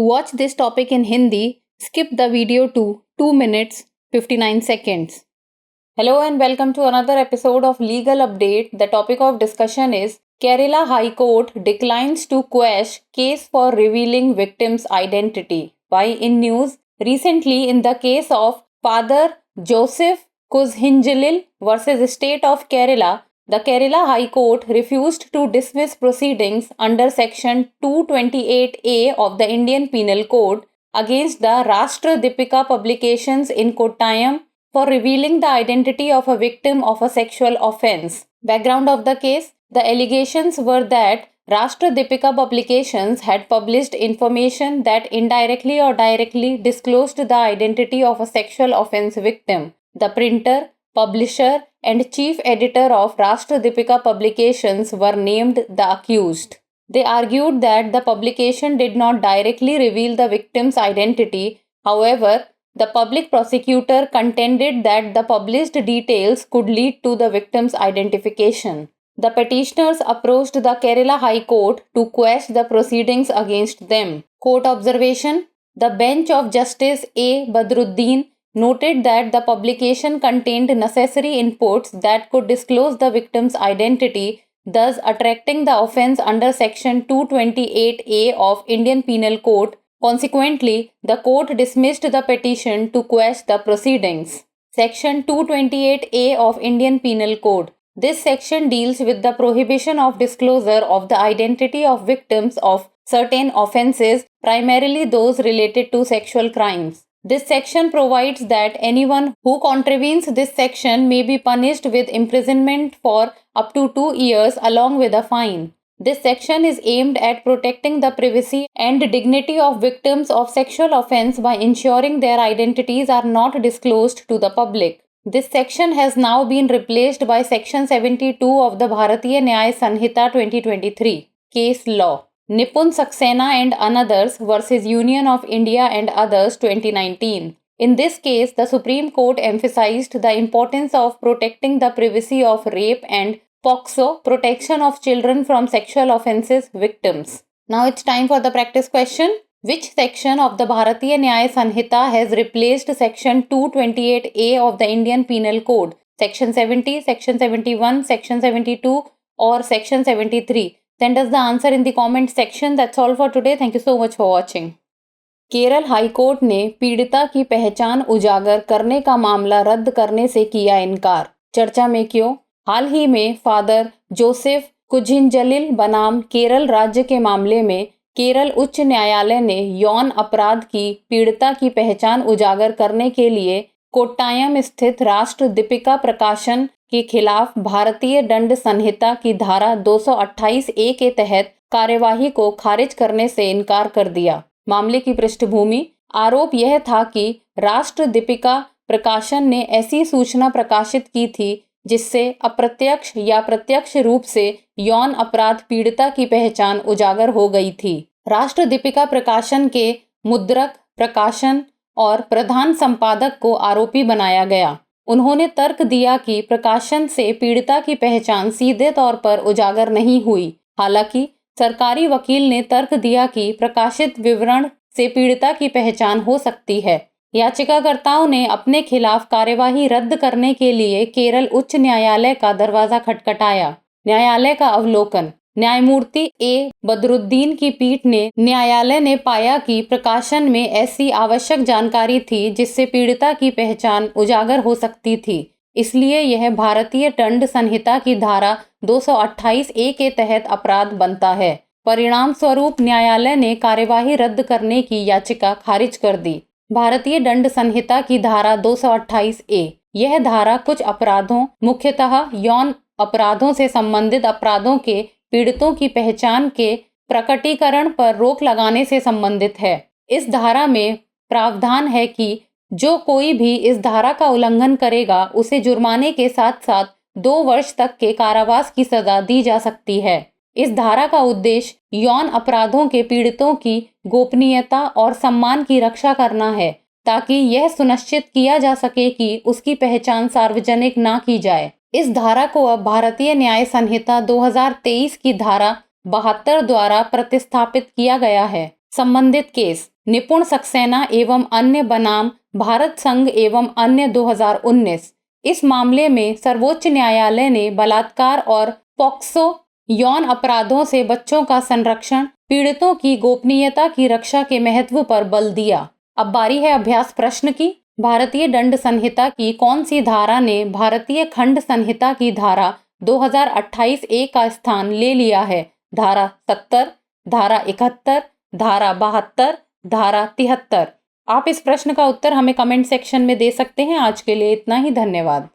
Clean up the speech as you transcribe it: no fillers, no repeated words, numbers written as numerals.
To watch this topic in Hindi, skip the video to 2 minutes 59 seconds. Hello and welcome to another episode of Legal Update. The topic of discussion is Kerala High Court declines to quash case for revealing victim's identity. Why in news? Recently, in the case of Father Joseph Kuzhinjalil versus State of Kerala, the Kerala High Court refused to dismiss proceedings under Section 228A of the Indian Penal Code against the Rashtra Deepika publications in Kottayam for revealing the identity of a victim of a sexual offense. Background of the case: the allegations were that Rashtra Deepika publications had published information that indirectly or directly disclosed the identity of a sexual offense victim. The printer, publisher, and chief editor of Rashtra Deepika publications were named the accused. They argued that the publication did not directly reveal the victim's identity. However, the public prosecutor contended that the published details could lead to the victim's identification. The petitioners approached the Kerala High Court to quash the proceedings against them. Court observation: the bench of Justice A. Badruddin noted that the publication contained necessary inputs that could disclose the victim's identity, thus attracting the offense under Section 228A of Indian Penal Code. Consequently, the court dismissed the petition to quash the proceedings. Section 228A of Indian Penal Code. This section deals with the prohibition of disclosure of the identity of victims of certain offenses, primarily those related to sexual crimes. This section provides that anyone who contravenes this section may be punished with imprisonment for up to 2 years along with a fine. This section is aimed at protecting the privacy and dignity of victims of sexual offense by ensuring their identities are not disclosed to the public. This section has now been replaced by Section 72 of the Bharatiya Nyaya Sanhita 2023. Case law: Nipun Saxena and Others versus Union of India and Others 2019. In this case, the Supreme Court emphasized the importance of protecting the privacy of rape and POCSO, protection of children from sexual offenses victims. Now it's time for the practice question. Which section of the Bharatiya Nyaya Sanhita has replaced Section 228A of the Indian Penal Code? Section 70, Section 71, Section 72 or Section 73? Send us the answer in the comment section. That's all for today. Thank you so much for watching. Kerala high court ने पीड़िता की पहचान उजागर करने का मामला रद्द करने से किया इनकार। चर्चा में क्यों? हाल ही में फादर जोसेफ कुझिंजलिल बनाम केरल राज्य के मामले में केरल उच्च न्यायालय ने यौन अपराध की पीड़िता की पहचान उजागर करने के लिए कोट्टायम स्थित राष्ट्र दीपिका प्रकाशन के खिलाफ भारतीय दंड संहिता की धारा 228A के तहत कार्यवाही को खारिज करने से इनकार कर दिया। मामले की पृष्ठभूमि: आरोप यह था कि राष्ट्र दीपिका प्रकाशन ने ऐसी सूचना प्रकाशित की थी जिससे अप्रत्यक्ष या प्रत्यक्ष रूप से यौन अपराध पीड़िता की पहचान उजागर हो गई थी। राष्ट्र दीपिका प्रकाशन के मुद्रक, प्रकाशन और प्रधान संपादक को आरोपी बनाया गया। उन्होंने तर्क दिया कि प्रकाशन से पीड़िता की पहचान सीधे तौर पर उजागर नहीं हुई। हालांकि सरकारी वकील ने तर्क दिया कि प्रकाशित विवरण से पीड़िता की पहचान हो सकती है। याचिकाकर्ताओं ने अपने खिलाफ कार्यवाही रद्द करने के लिए केरल उच्च न्यायालय का दरवाजा खटखटाया। न्यायालय का अवलोकन: न्यायमूर्ति ए बदरुद्दीन की पीठ ने न्यायालय ने पाया कि प्रकाशन में ऐसी आवश्यक जानकारी थी जिससे पीड़िता की पहचान उजागर हो सकती थी, इसलिए यह भारतीय दंड संहिता की धारा 228A के तहत अपराध बनता है। परिणाम स्वरूप न्यायालय ने कार्यवाही रद्द करने की याचिका खारिज कर दी। भारतीय दंड संहिता की धारा 228A। यह धारा कुछ अपराधों, मुख्यतः यौन अपराधों से संबंधित अपराधों के पीड़ितों की पहचान के प्रकटीकरण पर रोक लगाने से संबंधित है। इस धारा में प्रावधान है कि जो कोई भी इस धारा का उल्लंघन करेगा उसे जुर्माने के साथ साथ 2 वर्ष तक के कारावास की सजा दी जा सकती है। इस धारा का उद्देश्य यौन अपराधों के पीड़ितों की गोपनीयता और सम्मान की रक्षा करना है, ताकि यह सुनिश्चित किया जा सके कि उसकी पहचान सार्वजनिक ना की जाए। इस धारा को अब भारतीय न्याय संहिता 2023 की धारा 72 द्वारा प्रतिस्थापित किया गया है। संबंधित केस निपुण सक्सेना एवं अन्य बनाम भारत संघ एवं अन्य 2019। इस मामले में सर्वोच्च न्यायालय ने बलात्कार और पॉक्सो यौन अपराधों से बच्चों का संरक्षण, पीड़ितों की गोपनीयता की रक्षा के महत्व पर बल दिया। अब बारी है अभ्यास प्रश्न की। भारतीय दंड संहिता की कौन सी धारा ने भारतीय खंड संहिता की धारा 2028 का स्थान ले लिया है? धारा 70, धारा 71, धारा 72, धारा 73। आप इस प्रश्न का उत्तर हमें कमेंट सेक्शन में दे सकते हैं। आज के लिए इतना ही, धन्यवाद।